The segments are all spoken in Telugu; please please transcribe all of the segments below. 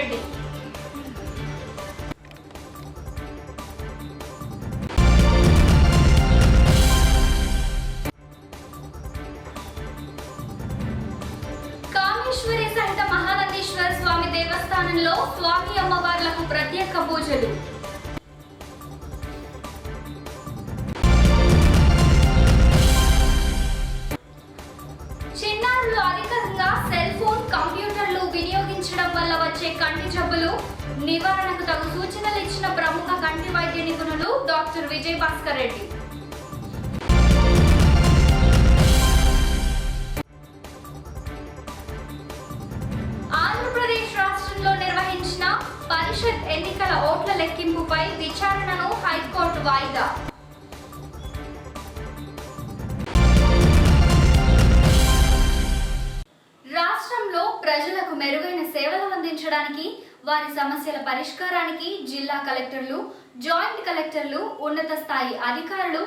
రెడ్డి. కామేశ్వరి సహిత మహానందీశ్వర స్వామి దేవస్థానంలో స్వామి అమ్మవార్లకు ప్రత్యేక పూజలు. చిన్నారులు అధికంగా సెల్ ఫోన్, కంప్యూటర్లు వినియోగించడం వల్ల వచ్చే కంటి జబ్బులు నివారణకు తగు సూచనలు ఇచ్చిన ప్రముఖ కంటి వైద్య నిపుణులు డాక్టర్ విజయ్ భాస్కర్ రెడ్డి. ఆంధ్రప్రదేశ్ రాష్ట్రంలో నిర్వహించిన పరిషత్ ఎన్నికల ఓట్ల లెక్కింపుపై విచారణను హైకోర్టు వాయిదా. రాష్ట్రంలో ప్రజలకు మెరుగైన సేవలు అందించడానికి, వారి సమస్యల పరిష్కారానికి జిల్లా కలెక్టర్లు, జాయింట్ కలెక్టర్లు, ఉన్నత స్థాయి అధికారులు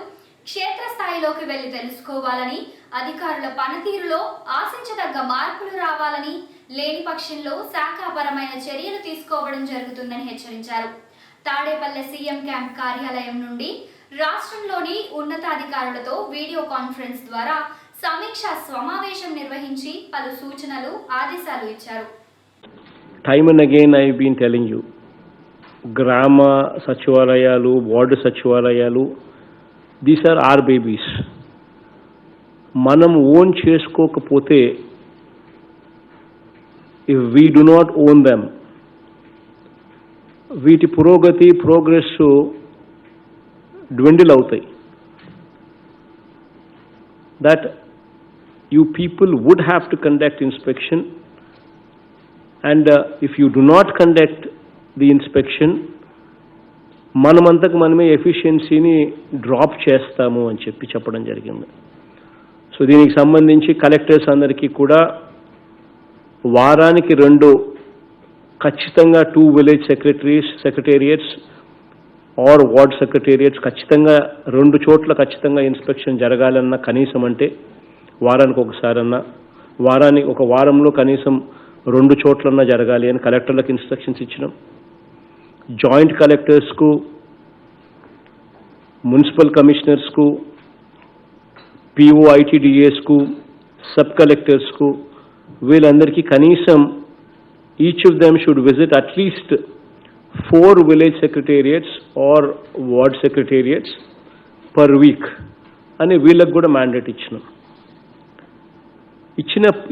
క్షేత్రస్థాయిలోకి వెళ్లి తెలుసుకోవాలని, అధికారుల పనితీరులో ఆశించదగ్గ మార్పులు రావాలని, లేని పక్షంలో శాఖాపరమైన చర్యలు తీసుకోవడం జరుగుతుందని హెచ్చరించారు. తాడేపల్లె సీఎం క్యాంప్ కార్యాలయం నుండి రాష్ట్రంలోని ఉన్నతాధికారులతో వీడియో కాన్ఫరెన్స్ ద్వారా సమీక్ష సమావేశం నిర్వహించి పలు సూచనలు, ఆదేశాలు ఇచ్చారు. Time and again I have been telling you, గ్రామ సచివాలయాలు, వార్డు సచివాలయాలు, దీస్ ఆర్ ఆర్ బేబీస్. మనం ఓన్ చేసుకోకపోతే, if we do not own them, వీటి పురోగతి, ప్రోగ్రెస్ dwindle అవుతాయి. That you people would have to conduct inspection, and if you do not conduct the inspection, మనమంతకు మనమే ఎఫిషియన్సీని డ్రాప్ చేస్తాము అని చెప్పడం జరిగింది. సో దీనికి సంబంధించి కలెక్టర్స్ అందరికీ కూడా వారానికి 2 ఖచ్చితంగా 2 village secretariats are ward secretariats ఖచ్చితంగా 2 చోట్ల ఖచ్చితంగా ఇన్స్పెక్షన్ జరగాలన్న, కనీసం అంటే వారానికి ఒకసారన్నా, ఒక వారంలో కనీసం 2 చోట్లన్నా జరగాలి అని కలెక్టర్లకు ఇన్స్ట్రక్షన్స్ ఇచ్చినాం. జాయింట్ కలెక్టర్స్కు, మున్సిపల్ కమిషనర్స్కు, POITDAస్కు, సబ్ కలెక్టర్స్కు, వీళ్ళందరికీ కనీసం each of them should visit at least 4 village secretariats are ward secretariats per week అని వీళ్ళకు కూడా మ్యాండేట్ ఇచ్చినాం.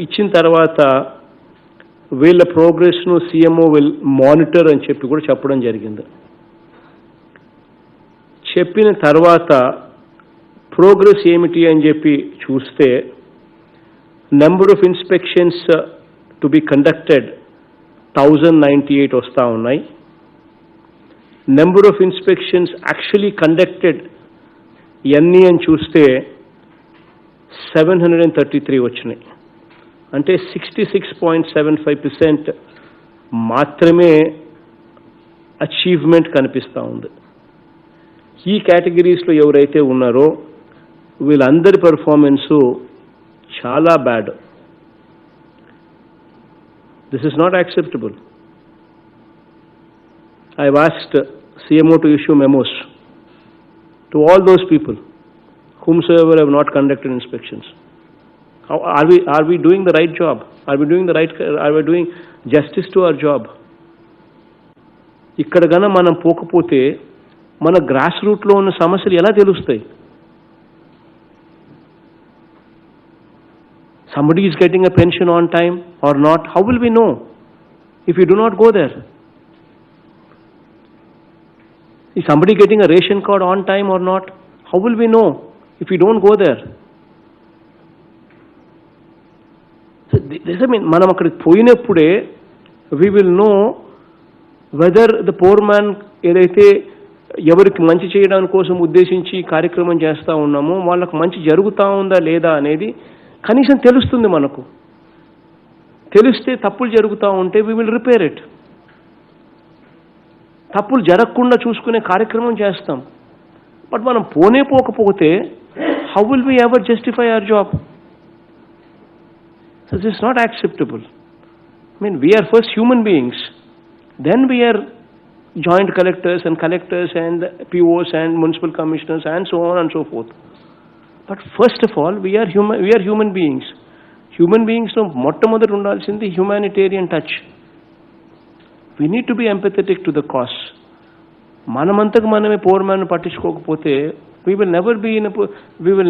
ఇచ్చిన తర్వాత వీళ్ళ ప్రోగ్రెస్ను CMO విల్ మానిటర్ అని చెప్పి కూడా చెప్పడం జరిగింది. చెప్పిన తర్వాత ప్రోగ్రెస్ ఏమిటి అని చెప్పి చూస్తే, number of inspections to be conducted 1098 వస్తూ ఉన్నాయి. Number of inspections actually conducted ఎన్ని అని చూస్తే 733 వచ్చినాయి. అంటే 66.75% మాత్రమే అచీవ్మెంట్ కనిపిస్తూ ఉంది. ఈ కేటగిరీస్లో ఎవరైతే ఉన్నారో వీళ్ళందరి పర్ఫార్మెన్సు చాలా bad. This is not acceptable. I've asked CMO to issue memos to all those people whomsoever have not conducted inspections. Are we doing the right job? Are we doing justice to our job? ఇక్కడ గన మనం పోకపోతే మన గ్రాస్ రూట్లో ఉన్న సమస్యలు ఎలా తెలుస్తాయి? Somebody is getting a pension on time or not? How will we know if we do not go there? Is somebody getting a ration card on time or not? How will we know if we don't go there? So this I mean, మనం అక్కడికి పోయినప్పుడే we will know whether the poor man ఏదైతే ఎవరికి మంచి చేయడానికి కోసం ఉద్దేశించి కార్యక్రమం చేస్తూ ఉన్నామో వాళ్ళకు మంచి జరుగుతూ ఉందా లేదా అనేది కనీసం తెలుస్తుంది. మనకు తెలిస్తే తప్పులు జరుగుతూ ఉంటే we will repair it. తప్పులు జరగకుండా చూసుకునే కార్యక్రమం చేస్తాం. బట్ మనం పోకపోతే how will we ever justify our job? So this is not acceptable. I mean, we are first human beings. Then we are joint collectors and POs and municipal commissioners and so on and so forth. But first of all, we are human beings. Human beings no మొట్టమొదటి ఉండాల్సింది humanitarian touch. We need to be empathetic to the cause. మనమంతకు మనమే poor man పట్టించుకోకపోతే we will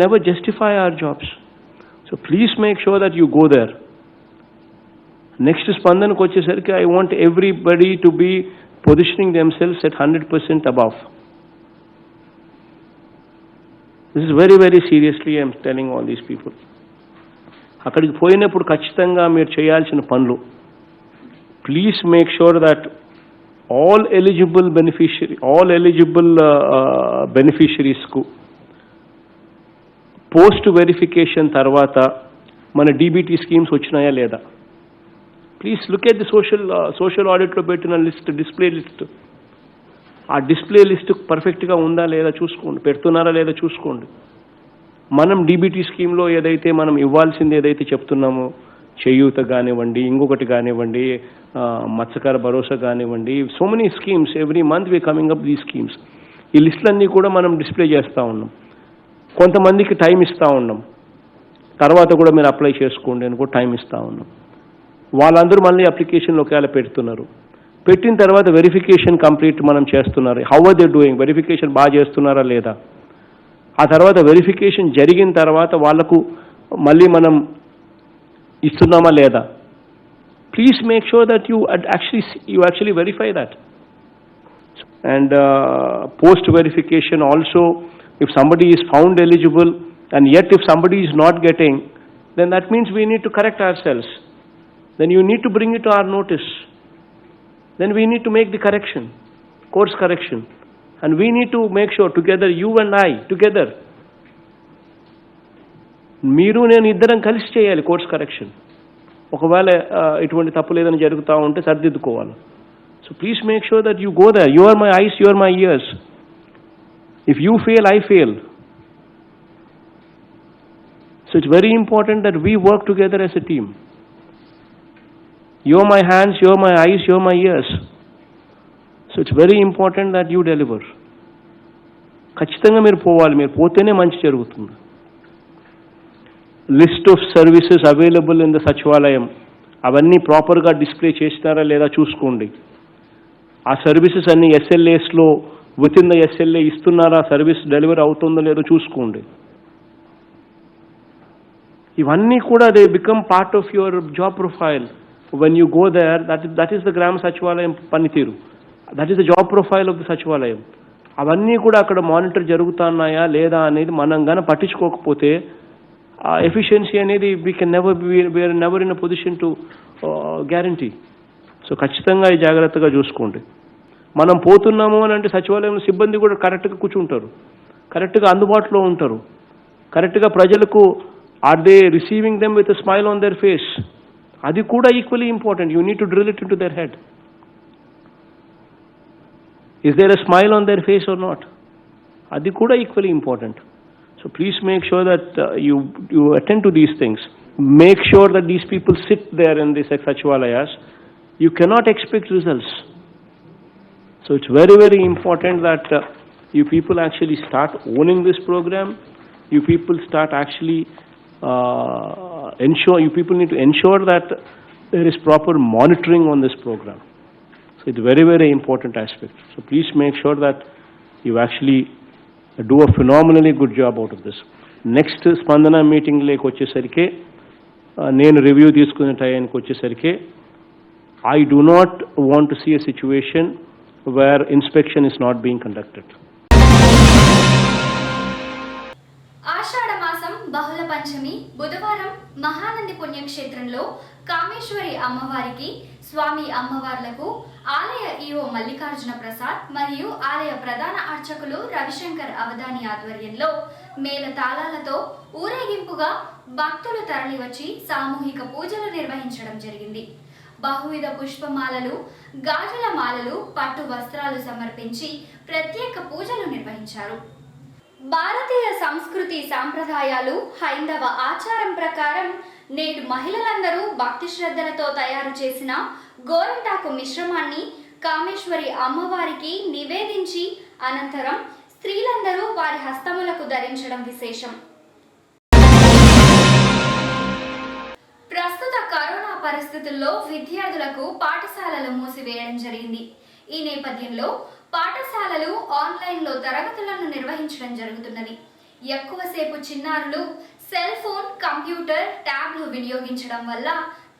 never justify our jobs. So please make sure that you go there. Next స్పందనకు వచ్చేసరికి I want everybody to be positioning themselves at 100% above. This is very, very seriously I am telling all these people. అక్కడికి పోయినప్పుడు ఖచ్చితంగా మీరు చేయాల్సిన పనులు, please make sure that all eligible beneficiaries-కు పోస్ట్ వెరిఫికేషన్ తర్వాత మన డీబీటీ స్కీమ్స్ వచ్చినాయా లేదా. Please look at the social ఆడిట్లో పెట్టిన లిస్ట్, డిస్ప్లే లిస్ట్. ఆ డిస్ప్లే లిస్ట్ పర్ఫెక్ట్గా ఉందా లేదా చూసుకోండి, పెడుతున్నారా లేదా చూసుకోండి. మనం డీబీటీ స్కీమ్లో ఏదైతే మనం ఇవ్వాల్సింది ఏదైతే చెప్తున్నామో, చేయూత కానివ్వండి, ఇంకొకటి కానివ్వండి, మత్స్యకార భరోసా కానివ్వండి, so many schemes, every month we coming up దీ స్కీమ్స్. ఈ లిస్టులన్నీ కూడా మనం డిస్ప్లే చేస్తూ ఉన్నాం. కొంతమందికి టైం ఇస్తూ ఉన్నాం, తర్వాత కూడా మీరు అప్లై చేసుకోండి అని కూడా టైం ఇస్తూ ఉన్నాం. వాళ్ళందరూ మళ్ళీ అప్లికేషన్లు ఒకవేళ పెడుతున్నారు. పెట్టిన తర్వాత వెరిఫికేషన్ కంప్లీట్ మనం చేస్తున్నారు. How are they doing, verification బాగా చేస్తున్నారా లేదా. ఆ తర్వాత వెరిఫికేషన్ జరిగిన తర్వాత వాళ్లకు మళ్ళీ మనం ఇస్తున్నామా లేదా. Please make sure that you actually verify that. And post verification also, if somebody is found eligible and yet if somebody is not getting, then that means we need to correct ourselves. Then you need to bring it to our notice. Then we need to make the correction, course correction. And we need to make sure together, you and I together, మీరు నేను ఇద్దరం కలిసి చేయాలి కోర్స్ కరెక్షన్. ఒకవేళ ఇటువంటి తప్పు లేదని జరుగుతూ ఉంటే సరిదిద్దుకోవాలి. So please make sure that you go there. You are my eyes, you are my ears. If you fail, I fail. So it's very important that we work together as a team. You're my hands, you're my eyes, you're my ears. So it's very important that you deliver. ఖచ్చితంగా మీరు పోవాలి, మీరు పోతేనే మంచి జరుగుతుంది. List of services available in the Sachivalayam, అవన్నీ ప్రాపర్గా డిస్ప్లే చేసినారా లేదా చూసుకోండి. ఆ సర్వీసెస్ అన్ని SLAస్లో విత్ ఇన్ ద SLA ఇస్తున్నారా, సర్వీస్ డెలివరీ అవుతుందో లేదో చూసుకోండి. ఇవన్నీ కూడా they become part of your job profile. When you go there, that is the Grama Sachivalayam పనితీరు, that is the job profile of the Sachivalayam. అవన్నీ కూడా అక్కడ మానిటర్ జరుగుతున్నాయా లేదా అనేది మనం కానీ పట్టించుకోకపోతే ఆ ఎఫిషియన్సీ అనేది we're never in a position to guarantee. So ఖచ్చితంగా ఈ జాగ్రత్తగా చూసుకోండి. మనం పోతున్నాము అని అంటే సచివాలయం సిబ్బంది కూడా కరెక్ట్గా కూర్చుంటారు, కరెక్ట్గా అందుబాటులో ఉంటారు, కరెక్ట్గా ప్రజలకు are they receiving them with smile on their face. అది కూడా equally important. You need to drill it in to their head. Is there a smile on their face or not, అది కూడా equally important. So please make sure that you attend to these things. Make sure that these people sit there in these Sachivalayas. You cannot expect results. So it's very, very important that you people actually start owning this program. You people start actually you people need to ensure that there is proper monitoring on this program. So it's very, very important aspect. So please make sure that you actually do a phenomenally good job out of this. Next Spandana meeting like వచ్చేసరికి నేను రివ్యూ తీసుకునే టైంకి వచ్చేసరికి I do not want to see a situation where inspection is not being conducted. ఆషాఢ మాసం బహుళ పంచమి బుధవారం మహానంది పుణ్యక్షేత్రంలో కామేశ్వరి అమ్మవారికి, స్వామి అమ్మవార్లకు ఆలయ ఈఓ మల్లికార్జున ప్రసాద్ మరియు ఆలయ ప్రధాన అర్చకులు రవిశంకర్ అవధాని ఆధ్వర్యంలో మేళ తాళాలతో ఊరేగింపుగా భక్తులు తరలివచ్చి సామూహిక పూజలు నిర్వహించడం జరిగింది. బహువిధ పుష్పమాలలు, గాజుల మాలలు, పట్టు వస్త్రాలు సమర్పించి ప్రత్యేక పూజలు నిర్వహించారు. భారతీయ సంస్కృతి సాంప్రదాయాలు, హైందవ ఆచారం ప్రకారం నేడు మహిళలందరూ భక్తి శ్రద్ధలతో తయారు చేసిన గోరింటాకు మిశ్రమాన్ని కామేశ్వరి అమ్మవారికి నివేదించి అనంతరం స్త్రీలందరూ వారి హస్తములకు ధరించడం విశేషం. ప్రస్తుత కరోనా పరిస్థితుల్లో విద్యార్థులకు పాఠశాలలు మూసివేయడం జరిగింది. ఈ నేపథ్యంలో పాఠశాలలు ఆన్లైన్లో తరగతులను నిర్వహించడం జరుగుతున్నది. ఎక్కువసేపు చిన్నారులు సెల్ ఫోన్, కంప్యూటర్, ట్యాబ్లు వినియోగించడం వల్ల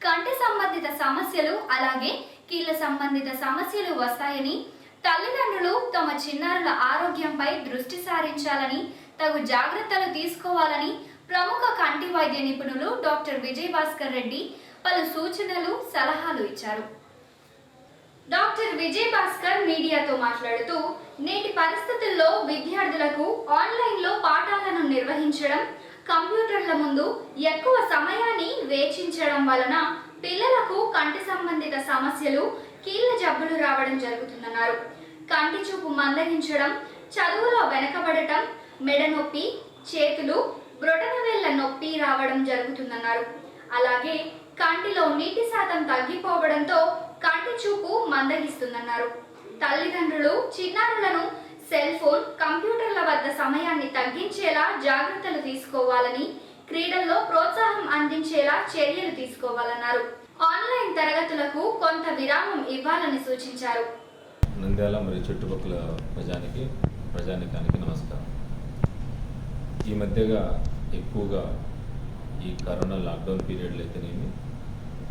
కంటి సంబంధిత సమస్యలు అలాగే కీళ్ళ సంబంధిత సమస్యలు వస్తాయని తల్లిదండ్రులు తమ చిన్నారుల ఆరోగ్యంపై దృష్టి సారించాలని, తగు జాగ్రత్తలు తీసుకోవాలని ప్రముఖ కంటి వైద్య నిపుణులు డాక్టర్ విజయభాస్కర్ రెడ్డి పలు సూచనలు, సలహాలు ఇచ్చారు. డాక్టర్ విజయభాస్కర్ మీడియాతో మాట్లాడుతూ, నేటి పరిస్థితుల్లో విద్యార్థులకు ఆన్లైన్లో పాఠాలను నిర్వహించడం, కంప్యూటర్ల ముందు ఎక్కువ సమయాన్ని వేచించడం వలన పిల్లలకు కంటి సంబంధిత సమస్యలు, కీళ్ళ జబ్బులు రావడం జరుగుతుందన్నారు. కంటి చూపు మందగించడం, చదువులో వెనకబడటం, మెడ నొప్పి, చేతులు, బ్రొటనవేళ్ల నొప్పి రావడం జరుగుతుందన్నారు. అలాగే కంటిలో నీటి శాతం తగ్గిపోవడంతో కంటి చూపు మందగిస్తుందన్నారు. తల్లిదండ్రులు చిన్నారులను సెల్ ఫోన్, కంప్యూటర్ల వద్ద సమయాన్ని తగ్గించేలా జాగ్రత్తలు తీసుకోవాలని, క్రీడల్లో ప్రోత్సాహం అందించేలా చర్యలు తీసుకోవాలన్నారు. ఆన్లైన్ తరగతులకు కొంత విరామం ఇవ్వాలని సూచించారు. నంద్యాల మరియు చుట్టుపక్కల ప్రజానికానికి నమస్కారం. ఈ మధ్యగా ఎక్కువగా ఈ కరోనా లాక్డౌన్ పీరియడ్లో అయితేనేమి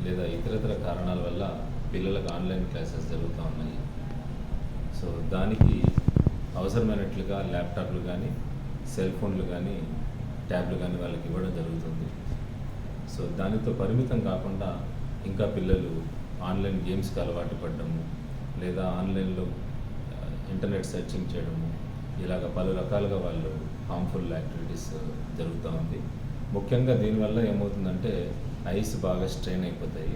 లేదా ఇతరతర కారణాల వల్ల పిల్లలకు ఆన్లైన్ క్లాసెస్ జరుగుతూ ఉన్నాయి. సో దానికి అవసరమైనట్లుగా ల్యాప్టాప్లు కానీ, సెల్ ఫోన్లు కానీ, ట్యాబ్లు కానీ వాళ్ళకి ఇవ్వడం జరుగుతుంది. సో దానితో పరిమితం కాకుండా ఇంకా పిల్లలు ఆన్లైన్ గేమ్స్కి అలవాటు పడడము, లేదా ఆన్లైన్లో ఇంటర్నెట్ సెర్చింగ్ చేయడము, ఇలాగ పలు రకాలుగా వాళ్ళు హార్మ్ఫుల్ యాక్టివిటీస్ జరుగుతూ ఉంది. ముఖ్యంగా దీనివల్ల ఏమవుతుందంటే ఐస్ బాగా స్ట్రెయిన్ అయిపోతాయి.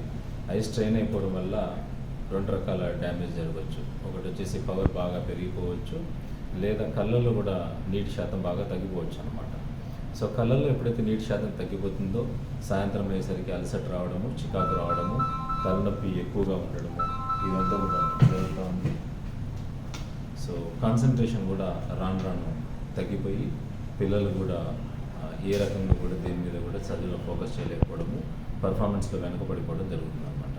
ఐస్ స్ట్రెయిన్ అయిపోవడం వల్ల రెండు రకాల డ్యామేజ్ జరగవచ్చు. ఒకటి వచ్చేసి పవర్ బాగా పెరిగిపోవచ్చు, లేదా కళ్ళల్లో కూడా నీటి శాతం బాగా తగ్గిపోవచ్చు అన్నమాట. సో కళ్ళల్లో ఎప్పుడైతే నీటి శాతం తగ్గిపోతుందో సాయంత్రం అయ్యేసరికి అలసట రావడము, చికాకు రావడము, తలనొప్పి ఎక్కువగా ఉండడము, ఇదంతా కూడా జరుగుతూ ఉంది. సో కాన్సన్ట్రేషన్ కూడా రాను తగ్గిపోయి పిల్లలు కూడా ఏ రకంగా కూడా దేని మీద కూడా చదువులో ఫోకస్ చేయలేకపోవడము, పర్ఫార్మెన్స్లో వెనకబడిపోవడం జరుగుతుంది అన్నమాట.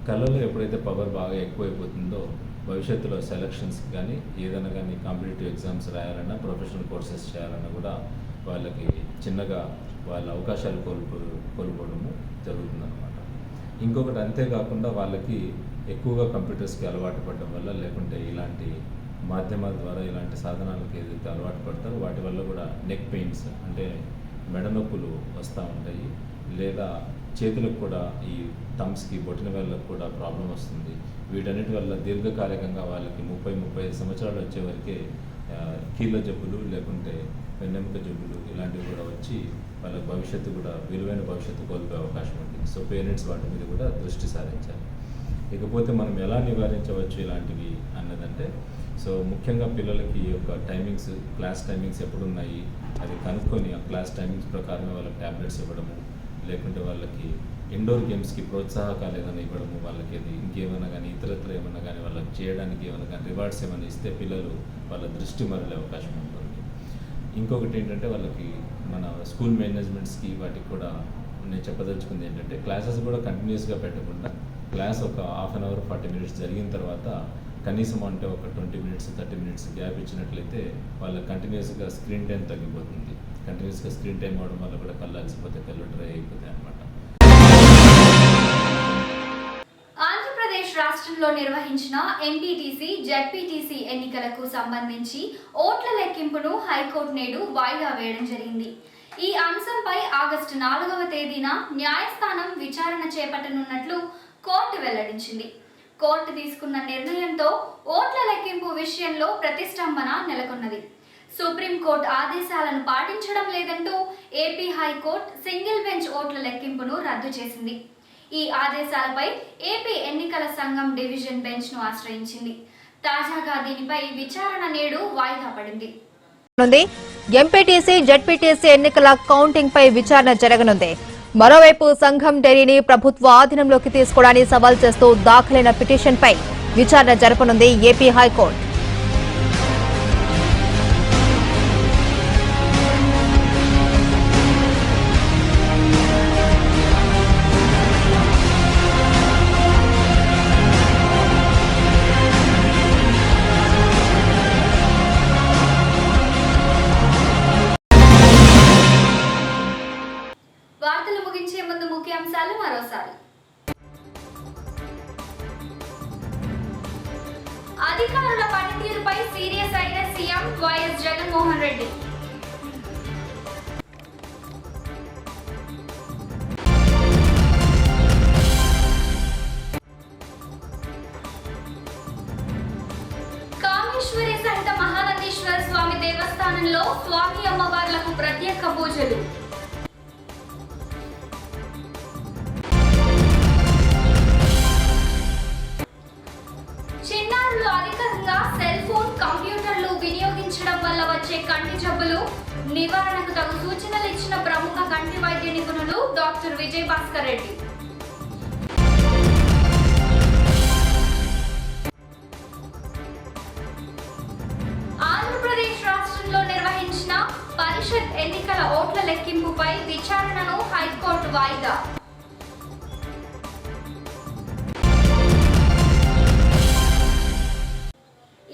కళ్ళల్లో ఎప్పుడైతే పవర్ బాగా ఎక్కువైపోతుందో భవిష్యత్తులో సెలక్షన్స్కి కానీ ఏదైనా కానీ కాంపిటేటివ్ ఎగ్జామ్స్ రాయాలన్నా, ప్రొఫెషనల్ కోర్సెస్ చేయాలన్నా కూడా వాళ్ళకి చిన్నగా వాళ్ళ అవకాశాలు కోల్పోవడము జరుగుతుందన్నమాట. ఇంకొకటి అంతేకాకుండా వాళ్ళకి ఎక్కువగా కంప్యూటర్స్కి అలవాటు పడడం వల్ల, లేకుంటే ఇలాంటి మాధ్యమాల ద్వారా ఇలాంటి సాధనాలకు ఏదైతే అలవాటు పడతారో వాటి వల్ల కూడా నెక్ పెయిన్స్ అంటే మెడ నొప్పులు వస్తూ ఉంటాయి. లేదా చేతులకు కూడా ఈ థమ్స్కి, బొటిన వేళ్ళకు కూడా ప్రాబ్లం వస్తుంది. వీటన్నిటి వల్ల దీర్ఘకాలికంగా వాళ్ళకి 30-35 సంవత్సరాలు వచ్చే వరకే కీళ్ళ జబ్బులు, లేకుంటే వెన్నెముక జబ్బులు ఇలాంటివి కూడా వచ్చి వాళ్ళ భవిష్యత్తు కూడా విలువైన భవిష్యత్తు కోల్పోయే అవకాశం ఉంది. సో పేరెంట్స్ వాటి మీద కూడా దృష్టి సారించాలి. ఇకపోతే మనం ఎలా నివారించవచ్చు ఇలాంటివి అన్నదంటే, సో ముఖ్యంగా పిల్లలకి యొక్క టైమింగ్స్, క్లాస్ టైమింగ్స్ ఎప్పుడున్నాయి అది కనుక్కొని ఆ క్లాస్ టైమింగ్స్ ప్రకారమే వాళ్ళకి ట్యాబ్లెట్స్ ఇవ్వడము, లేకుంటే వాళ్ళకి ఇండోర్ గేమ్స్కి ప్రోత్సాహకాలు ఏదైనా ఇవ్వడము, వాళ్ళకి అది ఇంకేమైనా కానీ ఇతరత్ర ఏమైనా కానీ వాళ్ళకి చేయడానికి ఏమైనా కానీ రివార్డ్స్ ఏమైనా ఇస్తే పిల్లలు వాళ్ళ దృష్టి మరలే అవకాశం ఉంటుంది. ఇంకొకటి ఏంటంటే వాళ్ళకి మన స్కూల్ మేనేజ్మెంట్స్కి వాటికి కూడా నేను చెప్పదలుచుకుంది ఏంటంటే, క్లాసెస్ కూడా కంటిన్యూస్గా పెట్టకుండా క్లాస్ ఒక హాఫ్ అన్ అవర్ 40 మినిట్స్ జరిగిన తర్వాత కనీసం అంటే ఒక 20 మినిట్స్ 30 మినిట్స్ గ్యాప్ ఇచ్చినట్లయితే వాళ్ళ కంటిన్యూస్గా స్క్రీన్ టైం తగ్గిపోతుంది. కంటిన్యూస్గా స్క్రీన్ టైం అవడం వల్ల కూడా కళ్ళు అలసిపోతే, కళ్ళు డ్రై అయిపోతాయి అన్నమాట. ఆంధ్రప్రదేశ్ రాష్ట్రంలో నిర్వహించిన ఎంపీటీసీ, జెడ్పీటీసీ ఎన్నికలకు సంబంధించి ఓట్ల లెక్కింపును హైకోర్టు నేడు వాయిదా వేయడం జరిగింది. ఈ అంశంపై ఆగస్టు 4వ తేదీన న్యాయస్థానం విచారణ చేపట్టనున్నట్లు కోర్టు వెల్లడించింది. కోర్టు తీసుకున్న నిర్ణయంతో ఓట్ల లెక్కింపు విషయంలో ప్రతిష్టంభన నెలకొన్నది. సుప్రీంకోర్టు ఆదేశాలను పాటించడం లేదంటూ ఏపీ హైకోర్టు సింగిల్ బెంచ్ ఓట్ల లెక్కింపును రద్దు చేసింది. ఈ ఆదేశాలపై ఏపీ ఎన్నికల సంఘం డివిజన్ బెంచ్ను ఆశ్రయించింది. తాజాగా దీనిపై విచారణ నేడు వాయిదా పడింది. ఎంపీటీసీ, జెడ్పీటీసీ ఎన్నికల కౌంటింగ్ పై విచారణ జరగనుంది. మరోవైపు సంఘం డైరీని ప్రభుత్వ ఆధీనంలోకి తీసుకోవడాన్ని సవాల్ చేస్తూ దాఖలైన పిటిషన్పై విచారణ జరపనుంది ఏపీ హైకోర్టు. వార్తలు ముగించే ముందు ముఖ్యాంశాలు మరోసారి. అధికారుల పనితీరుపై సీరియస్ అయిన సీఎం వైఎస్ జగన్మోహన్ రెడ్డి. కామేశ్వరి సహిత మహానందీశ్వర స్వామి దేవస్థానంలో స్వామి అమ్మవార్లకు ప్రత్యేక పూజలు. చిన్నారులు అధికంగా సెల్ ఫోన్, కంప్యూటర్లు వినియోగించడం వల్ల వచ్చే కంటి జబ్బులు నివారణకు తగు సూచనలు ఇచ్చిన ప్రముఖ కంటి వైద్య నిపుణులు డాక్టర్ విజయ్ భాస్కర్ రెడ్డి. ఆంధ్రప్రదేశ్ రాష్ట్రంలో నిర్వహించిన పరిషత్ ఎన్నికల ఓట్ల లెక్కింపుపై విచారణను హైకోర్టు వాయిదా.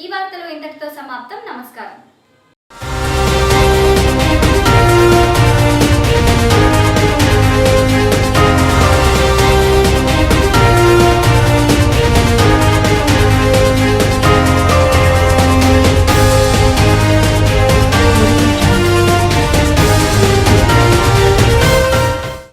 ఈ వార్తలు ఇంతటితో సమాప్తం. నమస్కారం.